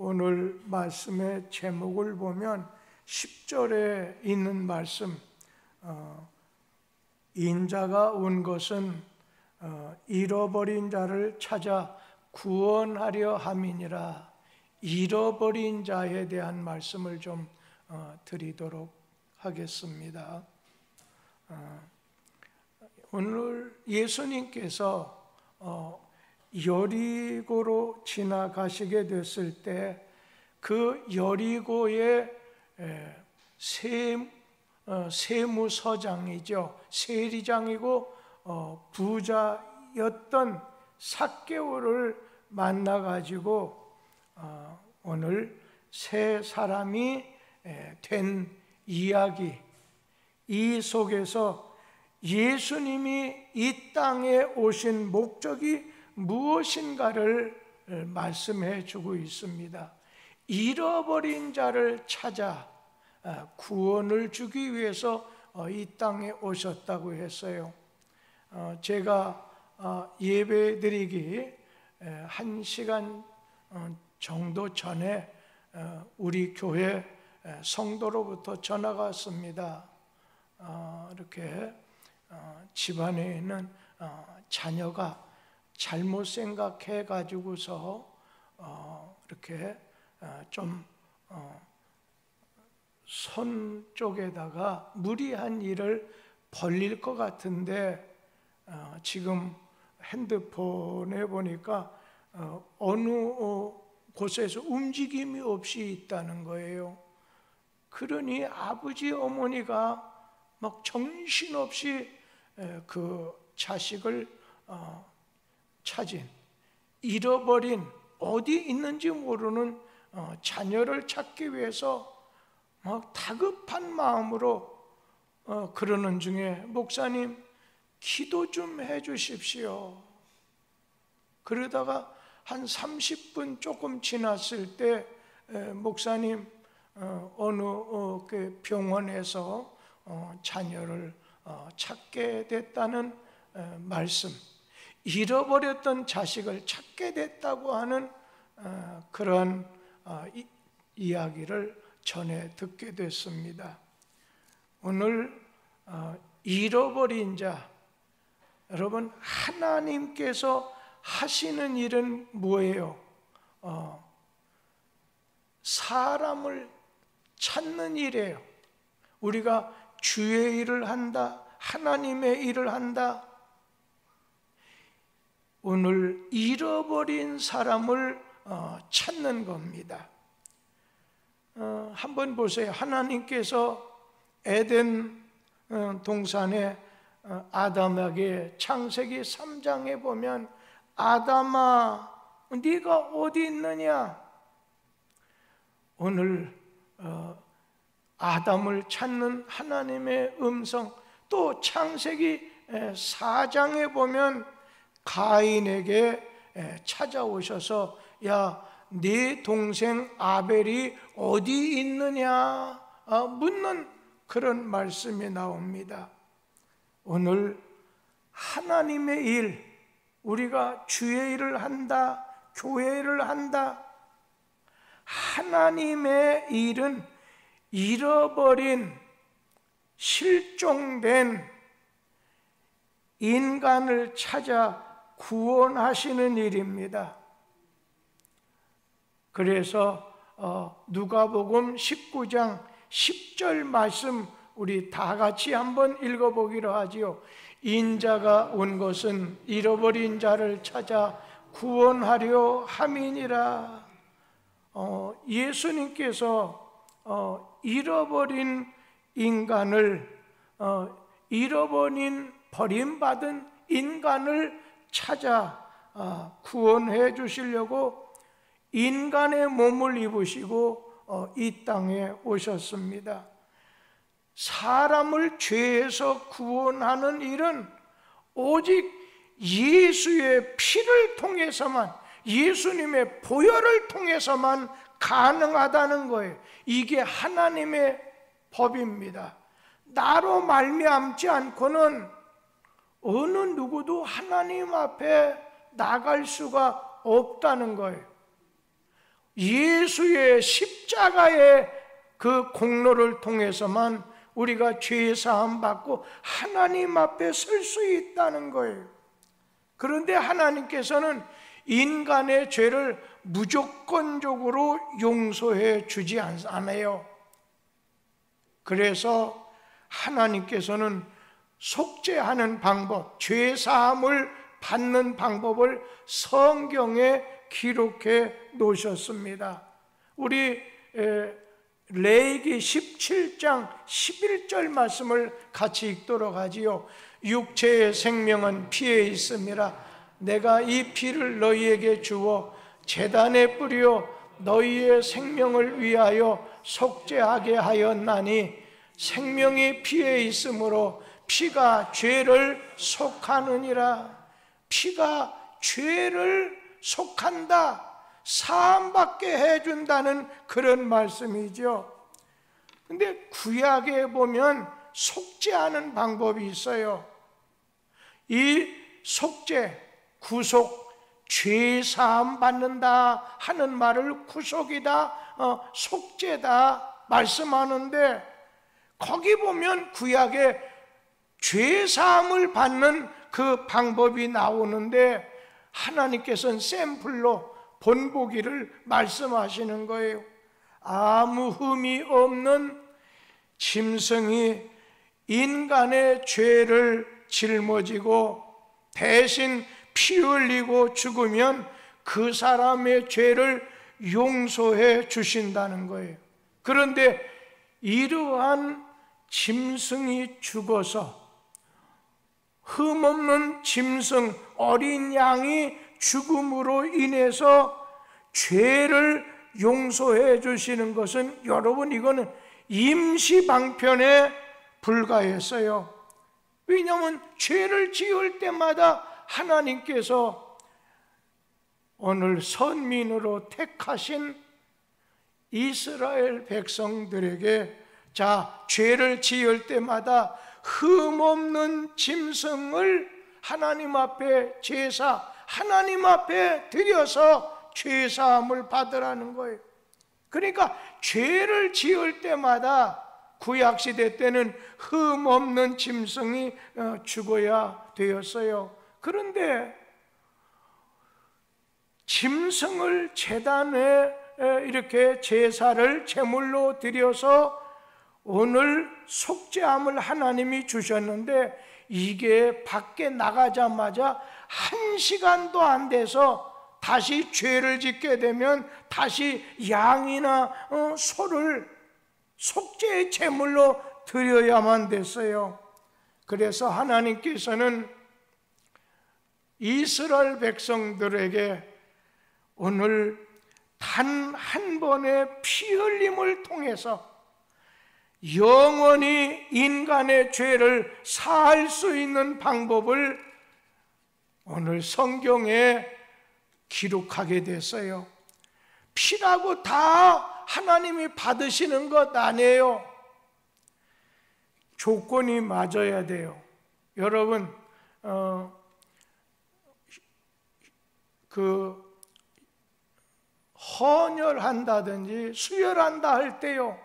오늘 말씀의 제목을 보면 10절에 있는 말씀, 인자가 온 것은 잃어버린 자를 찾아 구원하려 함이니라. 잃어버린 자에 대한 말씀을 좀 드리도록 하겠습니다. 오늘 예수님께서 여리고로 지나가시게 됐을 때 그 여리고의 세무서장이죠, 세리장이고 부자였던 삭개오를 만나가지고 오늘 세 사람이 된 이야기, 이 속에서 예수님이 이 땅에 오신 목적이 무엇인가를 말씀해 주고 있습니다. 잃어버린 자를 찾아 구원을 주기 위해서 이 땅에 오셨다고 했어요. 제가 예배 드리기 1시간 정도 전에 우리 교회 성도로부터 전화가 왔습니다. 이렇게 집안에 있는 자녀가 잘못 생각해 가지고서 이렇게 좀 손 쪽에다가 무리한 일을 벌릴 것 같은데 지금 핸드폰에 보니까 어느 곳에서 움직임이 없이 있다는 거예요. 그러니 아버지 어머니가 막 정신없이 그 자식을 찾은, 잃어버린, 어디 있는지 모르는 자녀를 찾기 위해서 막 다급한 마음으로 그러는 중에 목사님 기도 좀 해 주십시오. 그러다가 한 30분 조금 지났을 때 목사님 어느 그 병원에서 자녀를 찾게 됐다는 말씀, 잃어버렸던 자식을 찾게 됐다고 하는 그런 이야기를 전해 듣게 됐습니다. 오늘 잃어버린 자, 여러분 하나님께서 하시는 일은 뭐예요? 사람을 찾는 일이에요. 우리가 주의 일을 한다, 하나님의 일을 한다. 오늘 잃어버린 사람을 찾는 겁니다. 한번 보세요. 하나님께서 에덴 동산에 아담에게 창세기 3장에 보면 아담아 네가 어디 있느냐? 오늘 아담을 찾는 하나님의 음성, 또 창세기 4장에 보면 가인에게 찾아오셔서 야, 네 동생 아벨이 어디 있느냐 묻는 그런 말씀이 나옵니다. 오늘 하나님의 일, 우리가 주의 일을 한다, 교회 일을 한다. 하나님의 일은 잃어버린, 실종된 인간을 찾아 구원하시는 일입니다. 그래서 누가복음 19장 10절 말씀 우리 다 같이 한번 읽어보기로 하지요. 인자가 온 것은 잃어버린 자를 찾아 구원하려 함이니라. 예수님께서 잃어버린 인간을, 잃어버린 버림받은 인간을 찾아 구원해 주시려고 인간의 몸을 입으시고 이 땅에 오셨습니다. 사람을 죄에서 구원하는 일은 오직 예수의 피를 통해서만, 예수님의 보혈을 통해서만 가능하다는 거예요. 이게 하나님의 법입니다. 나로 말미암지 않고는 어느 누구도 하나님 앞에 나갈 수가 없다는 거예요. 예수의 십자가의 그 공로를 통해서만 우리가 죄 사함 받고 하나님 앞에 설 수 있다는 거예요. 그런데 하나님께서는 인간의 죄를 무조건적으로 용서해 주지 않아요. 그래서 하나님께서는 속죄하는 방법, 죄 사함을 받는 방법을 성경에 기록해 놓으셨습니다. 우리 레위기 17장 11절 말씀을 같이 읽도록 하지요. 육체의 생명은 피에 있음이라. 내가 이 피를 너희에게 주어 제단에 뿌려 너희의 생명을 위하여 속죄하게 하였나니 생명이 피에 있으므로 피가 죄를 속하느니라. 피가 죄를 속한다, 사함받게 해준다는 그런 말씀이죠. 근데 구약에 보면 속죄하는 방법이 있어요. 이 속죄, 구속, 죄 사함 받는다 하는 말을 구속이다, 속죄다 말씀하는데, 거기 보면 구약에 죄 사함을 받는 그 방법이 나오는데 하나님께서는 샘플로 본보기를 말씀하시는 거예요. 아무 흠이 없는 짐승이 인간의 죄를 짊어지고 대신 피 흘리고 죽으면 그 사람의 죄를 용서해 주신다는 거예요. 그런데 이러한 짐승이 죽어서, 흠없는 짐승, 어린 양이 죽음으로 인해서 죄를 용서해 주시는 것은, 여러분, 이거는 임시방편에 불과했어요. 왜냐하면 죄를 지을 때마다 하나님께서 오늘 선민으로 택하신 이스라엘 백성들에게, 자, 죄를 지을 때마다 흠없는 짐승을 하나님 앞에 제사, 하나님 앞에 드려서 죄사함을 받으라는 거예요. 그러니까 죄를 지을 때마다 구약시대 때는 흠없는 짐승이 죽어야 되었어요. 그런데 짐승을 제단에 이렇게 제사를 제물로 드려서 오늘 속죄함을 하나님이 주셨는데, 이게 밖에 나가자마자 1시간도 안 돼서 다시 죄를 짓게 되면 다시 양이나 소를 속죄의 제물로 드려야만 됐어요. 그래서 하나님께서는 이스라엘 백성들에게 오늘 단 한 번의 피 흘림을 통해서 영원히 인간의 죄를 사할 수 있는 방법을 오늘 성경에 기록하게 됐어요. 피라고 다 하나님이 받으시는 것 아니에요. 조건이 맞아야 돼요. 여러분, 헌혈한다든지 수혈한다 할 때요,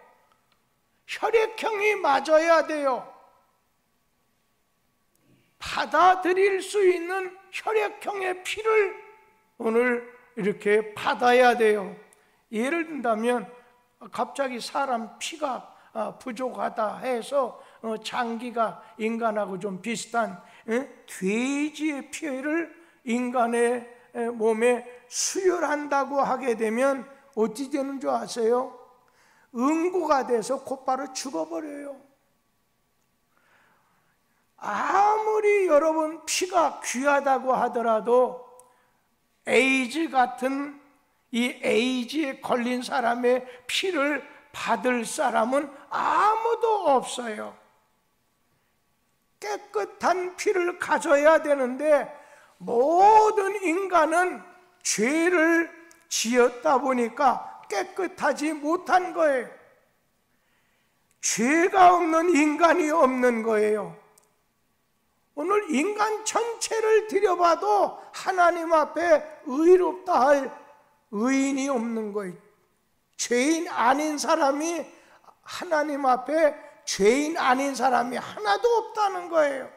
혈액형이 맞아야 돼요. 받아들일 수 있는 혈액형의 피를 오늘 이렇게 받아야 돼요. 예를 든다면 갑자기 사람 피가 부족하다 해서 장기가 인간하고 좀 비슷한 돼지의 피를 인간의 몸에 수혈한다고 하게 되면 어찌 되는 줄 아세요? 응고가 돼서 곧바로 죽어버려요. 아무리 여러분 피가 귀하다고 하더라도 에이즈 같은 이 에이즈에 걸린 사람의 피를 받을 사람은 아무도 없어요. 깨끗한 피를 가져야 되는데 모든 인간은 죄를 지었다 보니까 깨끗하지 못한 거예요. 죄가 없는 인간이 없는 거예요. 오늘 인간 전체를 들여봐도 하나님 앞에 의롭다 할 의인이 없는 거예요. 죄인 아닌 사람이 하나님 앞에 죄인 아닌 사람이 하나도 없다는 거예요.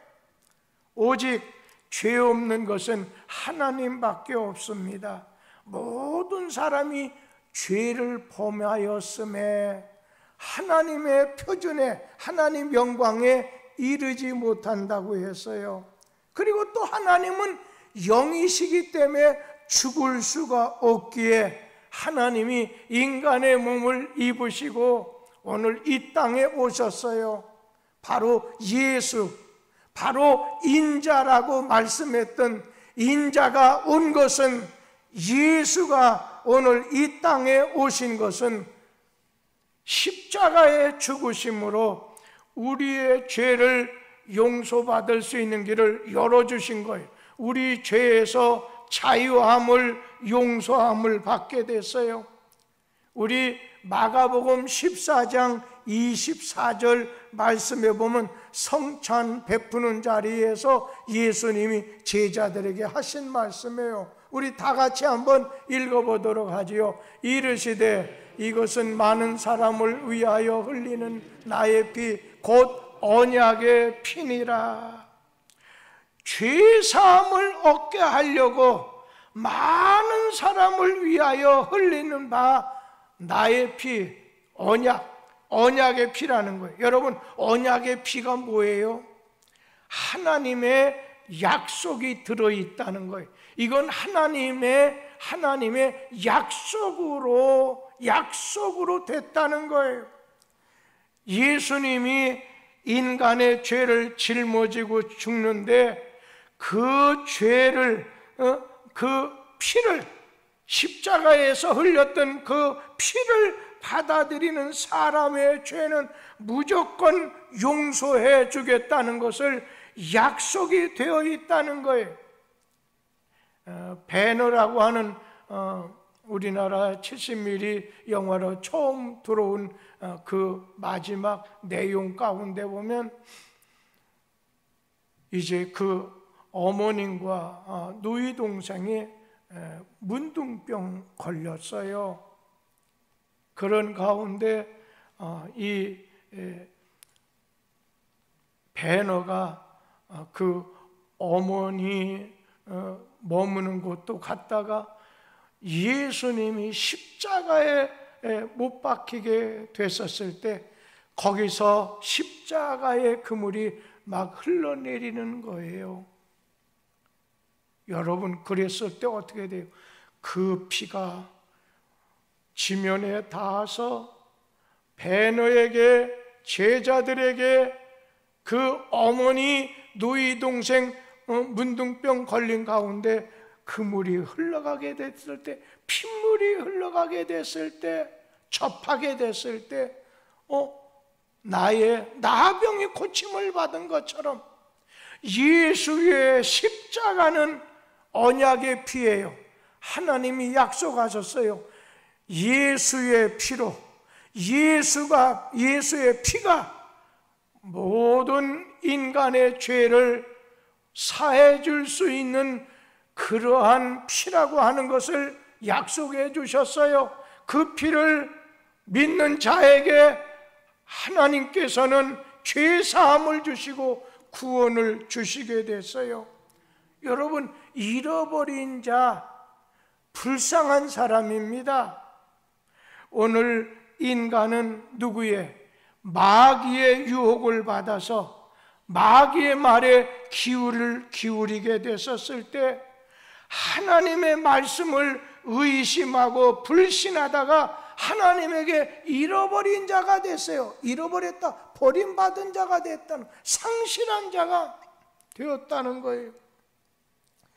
오직 죄 없는 것은 하나님밖에 없습니다. 모든 사람이 죄를 범하였음에 하나님의 표준에, 하나님 영광에 이르지 못한다고 했어요. 그리고 또 하나님은 영이시기 때문에 죽을 수가 없기에 하나님이 인간의 몸을 입으시고 오늘 이 땅에 오셨어요. 바로 예수, 바로 인자라고 말씀했던 인자가 온 것은, 예수가 오늘 이 땅에 오신 것은 십자가의 죽으심으로 우리의 죄를 용서받을 수 있는 길을 열어주신 거예요. 우리 죄에서 자유함을, 용서함을 받게 됐어요. 우리 마가복음 14장 24절 말씀에 보면 성찬 베푸는 자리에서 예수님이 제자들에게 하신 말씀이에요. 우리 다 같이 한번 읽어보도록 하지요. 이르시되 이것은 많은 사람을 위하여 흘리는 나의 피 곧 언약의 피니라. 죄사함을 얻게 하려고 많은 사람을 위하여 흘리는 바 나의 피, 언약의 피라는 거예요. 여러분, 언약의 피가 뭐예요? 하나님의 약속이 들어있다는 거예요. 이건 하나님의 약속으로 됐다는 거예요. 예수님이 인간의 죄를 짊어지고 죽는데 그 죄를, 그 피를, 십자가에서 흘렸던 그 피를 받아들이는 사람의 죄는 무조건 용서해 주겠다는 것을 약속이 되어 있다는 거예요. 배너라고 하는 우리나라 70mm 영화로 처음 들어온 그 마지막 내용 가운데 보면 이제 그 어머님과 누이 동생이 문둥병 걸렸어요. 그런 가운데 이 배너가 그 어머니 머무는 곳도 갔다가 예수님이 십자가에 못 박히게 됐었을 때 거기서 십자가의 그물이 막 흘러내리는 거예요. 여러분, 그랬을 때 어떻게 돼요? 그 피가 지면에 닿아서 배너에게, 제자들에게, 그 어머니, 누이 동생 문둥병 걸린 가운데 그물이 흘러가게 됐을 때, 핏물이 흘러가게 됐을 때, 접하게 됐을 때 나의 나병이 고침을 받은 것처럼 예수의 십자가는 언약의 피예요. 하나님이 약속하셨어요. 예수의 피로, 예수의 피가 모든 인간의 죄를 사해 줄 수 있는 그러한 피라고 하는 것을 약속해 주셨어요. 그 피를 믿는 자에게 하나님께서는 죄 사함을 주시고 구원을 주시게 됐어요. 여러분, 잃어버린 자, 불쌍한 사람입니다. 오늘 인간은 누구의? 마귀의 유혹을 받아서 마귀의 말에 기울이게 됐었을 때 하나님의 말씀을 의심하고 불신하다가 하나님에게 잃어버린 자가 됐어요. 잃어버렸다, 버림받은 자가 됐다는, 상실한 자가 되었다는 거예요.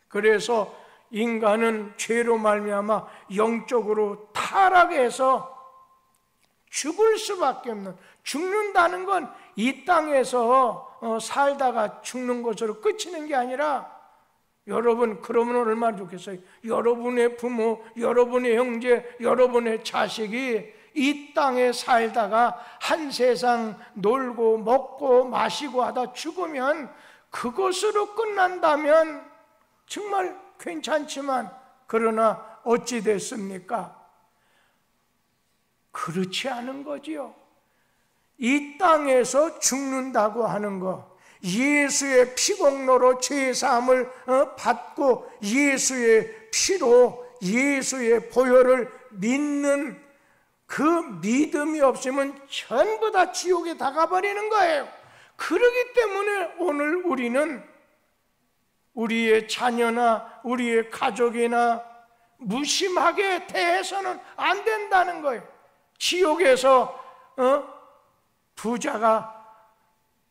그래서 인간은 죄로 말미암아 영적으로 타락해서 죽을 수밖에 없는, 죽는다는 건 이 땅에서 살다가 죽는 것으로 그치는 게 아니라, 여러분, 그러면 얼마나 좋겠어요? 여러분의 부모, 여러분의 형제, 여러분의 자식이 이 땅에 살다가 한 세상 놀고 먹고 마시고 하다 죽으면 그것으로 끝난다면 정말 괜찮지만, 그러나 어찌 됐습니까? 그렇지 않은 거지요. 이 땅에서 죽는다고 하는 거, 예수의 피공로로 죄사함을 받고 예수의 피로 예수의 보혈을 믿는 그 믿음이 없으면 전부 다 지옥에 다가버리는 거예요. 그렇기 때문에 오늘 우리는 우리의 자녀나 우리의 가족이나 무심하게 대해서는 안 된다는 거예요. 지옥에서 부자가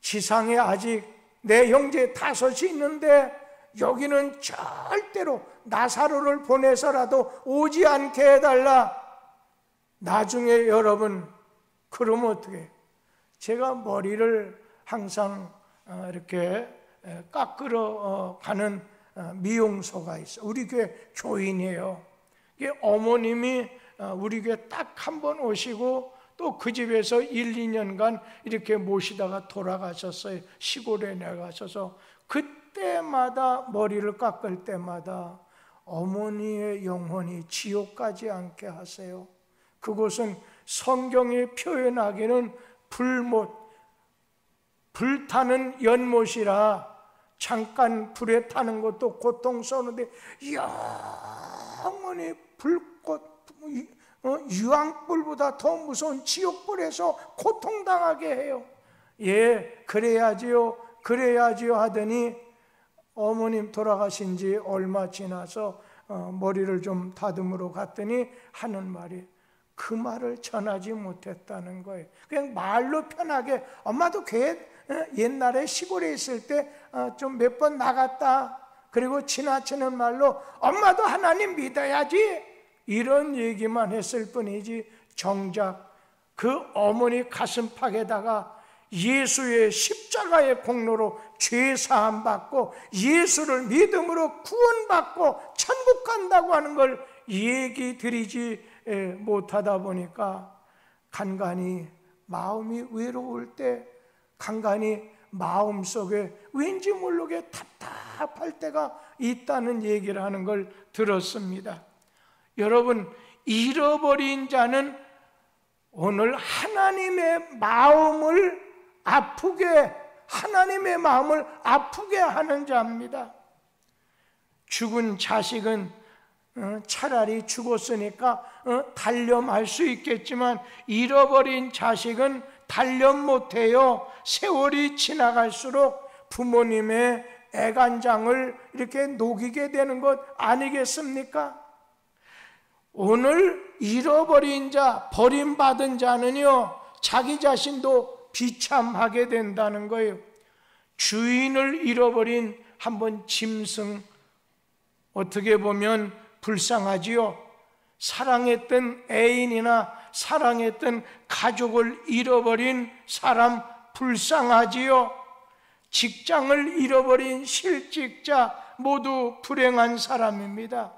지상에 아직 내 형제 5이 있는데 여기는 절대로 나사로를 보내서라도 오지 않게 해달라. 나중에 여러분 그러면 어떻게 해요? 제가 머리를 항상 이렇게 깎으러 가는 미용소가 있어요. 우리 교회 교인이에요. 어머님이 우리 교회 딱 한 번 오시고 또 그 집에서 1, 2년간 이렇게 모시다가 돌아가셨어요. 시골에 나가셔서 그때마다 머리를 깎을 때마다 어머니의 영혼이 지옥 가지 않게 하세요. 그곳은 성경이 표현하기는 불타는 연못이라 잠깐 불에 타는 것도 고통스러운데 영원히 불꽃 유황불보다 더 무서운 지옥불에서 고통당하게 해요. 예, 그래야지요 하더니 어머님 돌아가신 지 얼마 지나서 머리를 좀 다듬으러 갔더니 하는 말이 그 말을 전하지 못했다는 거예요. 그냥 말로 편하게 엄마도 교회 옛날에 시골에 있을 때 좀 몇 번 나갔다. 그리고 지나치는 말로 엄마도 하나님 믿어야지 이런 얘기만 했을 뿐이지 정작 그 어머니 가슴팍에다가 예수의 십자가의 공로로 죄 사함 받고 예수를 믿음으로 구원받고 천국 간다고 하는 걸 얘기 드리지 못하다 보니까 간간히 마음이 외로울 때 간간히 마음속에 왠지 모르게 답답할 때가 있다는 얘기를 하는 걸 들었습니다. 여러분, 잃어버린 자는 오늘 하나님의 마음을 아프게 하는 자입니다. 죽은 자식은 차라리 죽었으니까 단련할 수 있겠지만 잃어버린 자식은 단련 못해요. 세월이 지나갈수록 부모님의 애간장을 이렇게 녹이게 되는 것 아니겠습니까? 오늘 잃어버린 자, 버림받은 자는요 자기 자신도 비참하게 된다는 거예요. 주인을 잃어버린 한번 짐승, 어떻게 보면 불쌍하지요. 사랑했던 애인이나 사랑했던 가족을 잃어버린 사람 불쌍하지요. 직장을 잃어버린 실직자 모두 불행한 사람입니다.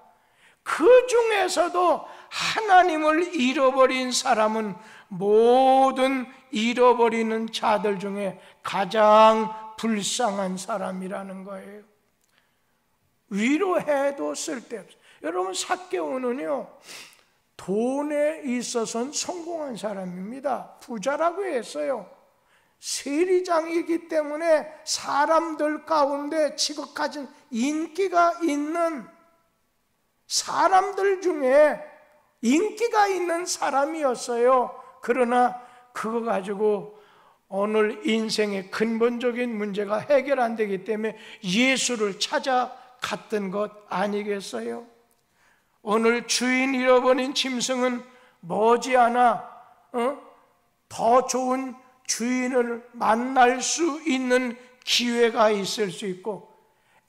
그 중에서도 하나님을 잃어버린 사람은 모든 잃어버리는 자들 중에 가장 불쌍한 사람이라는 거예요. 위로해도 쓸데없어요. 여러분, 삭개오는요 돈에 있어서는 성공한 사람입니다. 부자라고 했어요. 세리장이기 때문에 사람들 가운데 지극하신 인기가 있는 사람들 중에 인기가 있는 사람이었어요. 그러나 그거 가지고 오늘 인생의 근본적인 문제가 해결 안 되기 때문에 예수를 찾아갔던 것 아니겠어요? 오늘 주인 잃어버린 짐승은 머지않아 더 좋은 주인을 만날 수 있는 기회가 있을 수 있고,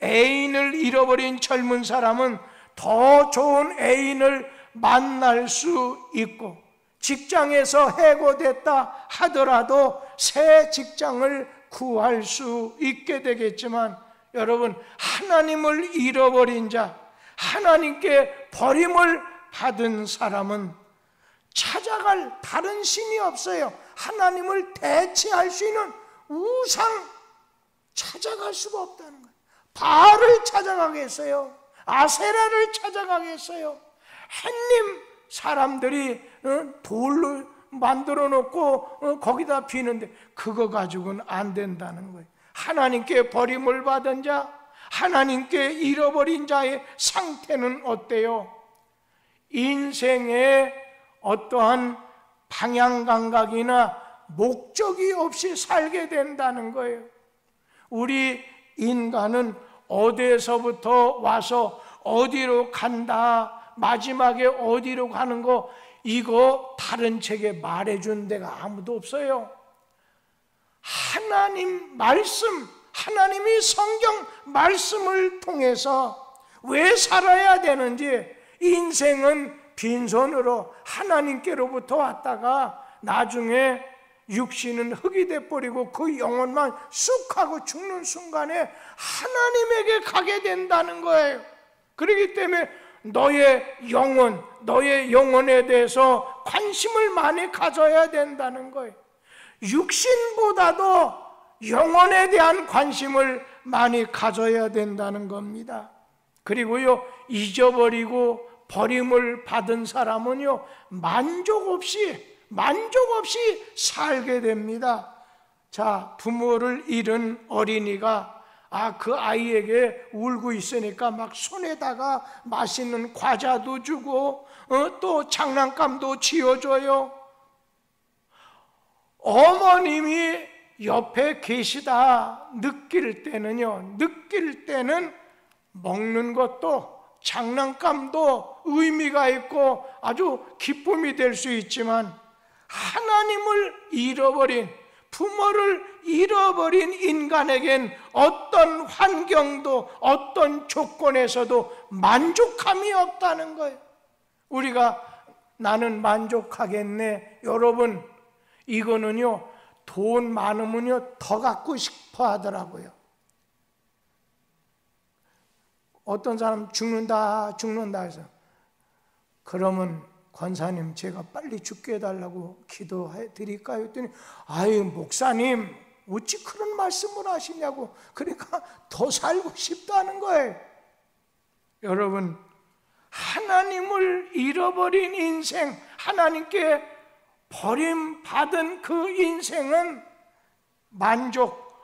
애인을 잃어버린 젊은 사람은 더 좋은 애인을 만날 수 있고, 직장에서 해고됐다 하더라도 새 직장을 구할 수 있게 되겠지만, 여러분, 하나님을 잃어버린 자, 하나님께 버림을 받은 사람은 찾아갈 다른 신이 없어요. 하나님을 대체할 수 있는 우상 찾아갈 수가 없다는 거예요. 바알을 찾아가겠어요? 아세라를 찾아가겠어요? 햇님 사람들이 돌로 만들어 놓고 거기다 비는데 그거 가지고는 안 된다는 거예요. 하나님께 버림을 받은 자, 하나님께 잃어버린 자의 상태는 어때요? 인생에 어떠한 방향 감각이나 목적이 없이 살게 된다는 거예요. 우리 인간은 어디에서부터 와서 어디로 간다, 마지막에 어디로 가는 거, 이거 다른 책에 말해준 데가 아무도 없어요. 하나님 말씀, 하나님이 성경 말씀을 통해서 왜 살아야 되는지, 인생은 빈손으로 하나님께로부터 왔다가 나중에 육신은 흙이 돼버리고 그 영혼만 쑥 하고 죽는 순간에 하나님에게 가게 된다는 거예요. 그렇기 때문에 너의 영혼에 대해서 관심을 많이 가져야 된다는 거예요. 육신보다도 영혼에 대한 관심을 많이 가져야 된다는 겁니다. 그리고요, 잊어버리고 버림을 받은 사람은요, 만족 없이 살게 됩니다. 자, 부모를 잃은 어린이가 그 아이에게 울고 있으니까 막 손에다가 맛있는 과자도 주고 또 장난감도 지어줘요. 어머님이 옆에 계시다 느낄 때는 먹는 것도 장난감도 의미가 있고 아주 기쁨이 될 수 있지만, 하나님을 잃어버린, 부모를 잃어버린 인간에겐 어떤 환경도 어떤 조건에서도 만족함이 없다는 거예요. 우리가 나는 만족하겠네. 여러분, 이거는요, 돈 많으면요 더 갖고 싶어 하더라고요. 어떤 사람 죽는다 해서, 그러면 권사님 제가 빨리 죽게 해달라고 기도해 드릴까요? 했더니 아유 목사님 어찌 그런 말씀을 하시냐고. 그러니까 더 살고 싶다는 거예요. 여러분, 하나님을 잃어버린 인생, 하나님께 버림받은 그 인생은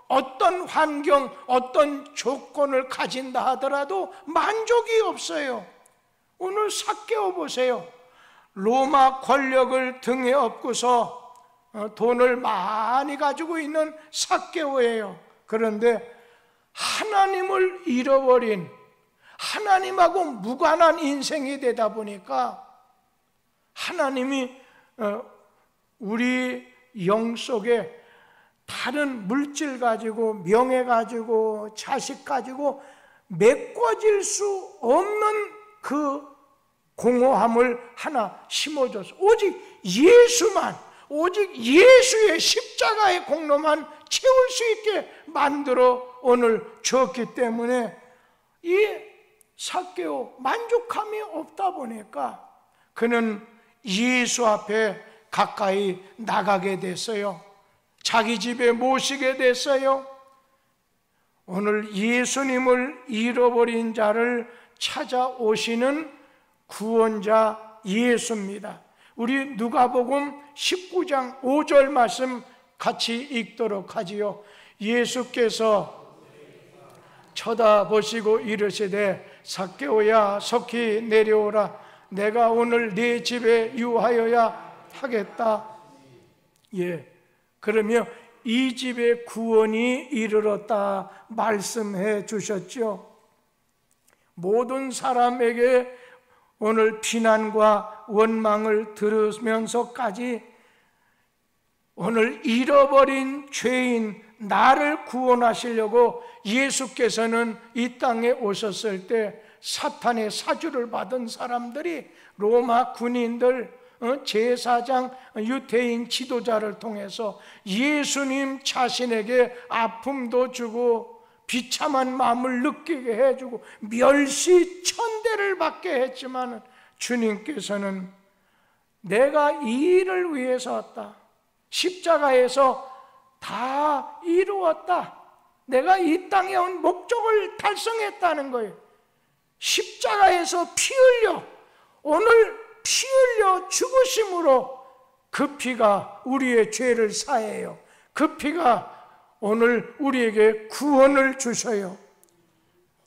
어떤 환경, 어떤 조건을 가진다 하더라도 만족이 없어요. 오늘 삭개오 보세요. 로마 권력을 등에 업고서 돈을 많이 가지고 있는 삭개오예요. 그런데 하나님을 잃어버린, 하나님하고 무관한 인생이 되다 보니까 하나님이 우리 영 속에 다른 물질 가지고, 명예 가지고, 자식 가지고 메꿔질 수 없는 그 공허함을 하나 심어줘서 오직 예수의 십자가의 공로만 채울 수 있게 만들어 오늘 주었기 때문에 이 삭개오 만족함이 없다 보니까 그는 예수 앞에 가까이 나가게 됐어요. 자기 집에 모시게 됐어요. 오늘 예수님을 잃어버린 자를 찾아오시는 구원자 예수입니다. 우리 누가복음 19장 5절 말씀 같이 읽도록 하지요. 예수께서 쳐다보시고 이르시되 삭개오야 속히 내려오라. 내가 오늘 네 집에 유하여야 하겠다. 그러면 이 집에 구원이 이르렀다 말씀해 주셨죠. 모든 사람에게 오늘 비난과 원망을 들으면서까지 오늘 잃어버린 죄인 나를 구원하시려고 예수께서는 이 땅에 오셨을 때 사탄의 사주를 받은 사람들이 로마 군인들, 제사장, 유대인 지도자를 통해서 예수님 자신에게 아픔도 주고 비참한 마음을 느끼게 해주고 멸시천대를 받게 했지만, 주님께서는 내가 이 일을 위해서 왔다, 십자가에서 다 이루었다, 내가 이 땅에 온 목적을 달성했다는 거예요. 십자가에서 피 흘려 오늘 피 흘려 죽으심으로 그 피가 우리의 죄를 사해요. 그 피가 오늘 우리에게 구원을 주셔요.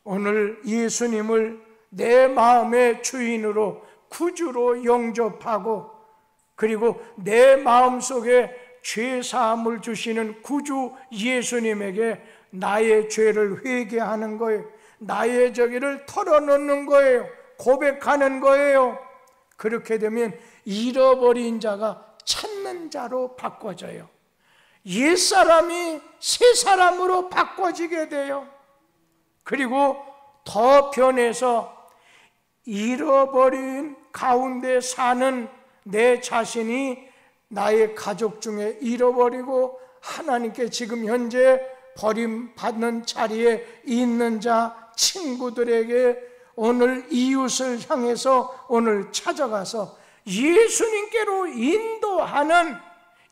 오늘 예수님을 내 마음의 주인으로 구주로 영접하고 그리고 내 마음속에 죄사함을 주시는 구주 예수님에게 나의 죄를 회개하는 거예요. 나의 저기를 털어놓는 거예요. 고백하는 거예요. 그렇게 되면 잃어버린 자가 찾는 자로 바꿔져요. 옛사람이 새사람으로 바꿔지게 돼요. 그리고 더 변해서 잃어버린 가운데 사는 내 자신이 나의 가족 중에 잃어버리고 하나님께 지금 현재 버림받는 자리에 있는 자 친구들에게 오늘 이웃을 향해서 오늘 찾아가서 예수님께로 인도하는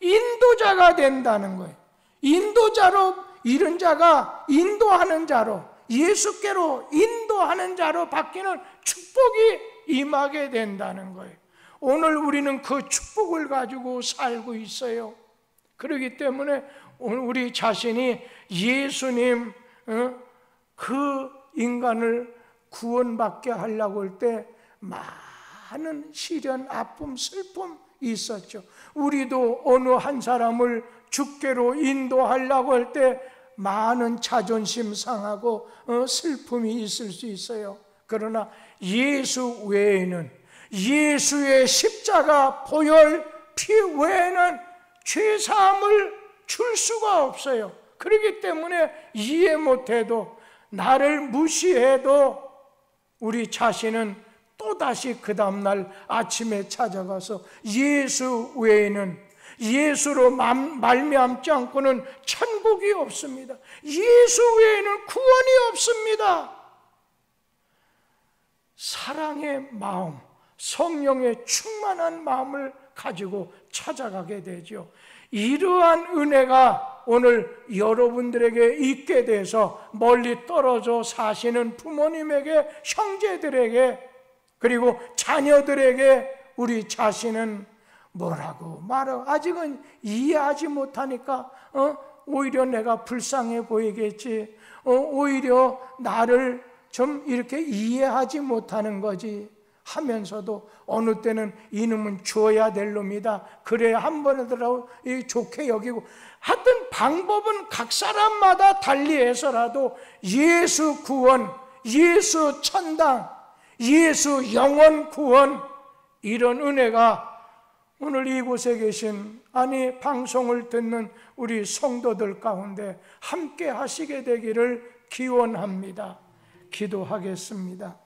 인도자가 된다는 거예요. 인도자로 이른 자가 인도하는 자로 예수께로 인도하는 자로 바뀌는 축복이 임하게 된다는 거예요. 오늘 우리는 그 축복을 가지고 살고 있어요. 그렇기 때문에 오늘 우리 자신이 예수님 그 인간을 구원받게 하려고 할 때 많은 시련, 아픔, 슬픔 있었죠. 우리도 어느 한 사람을 주께로 인도하려고 할 때 많은 자존심 상하고 슬픔이 있을 수 있어요. 그러나 예수 외에는, 예수의 십자가 보혈 피 외에는 죄사함을 줄 수가 없어요. 그렇기 때문에 이해 못해도, 나를 무시해도 우리 자신은 또다시 그 다음날 아침에 찾아가서 예수 외에는, 예수로 말미암지 않고는 천국이 없습니다. 예수 외에는 구원이 없습니다. 사랑의 마음, 성령의 충만한 마음을 가지고 찾아가게 되죠. 이러한 은혜가 오늘 여러분들에게 있게 돼서 멀리 떨어져 사시는 부모님에게, 형제들에게, 그리고 자녀들에게 우리 자신은 뭐라고 말하고 아직은 이해하지 못하니까 오히려 내가 불쌍해 보이겠지, 오히려 나를 좀 이렇게 이해하지 못하는 거지 하면서도 어느 때는 이놈은 줘야 될 놈이다, 그래야 한 번이라도 좋게 여기고, 하여튼 방법은 각 사람마다 달리해서라도 예수 구원, 예수 천당, 예수 영원 구원, 이런 은혜가 오늘 이곳에 계신, 아니 방송을 듣는 우리 성도들 가운데 함께 하시게 되기를 기원합니다. 기도하겠습니다.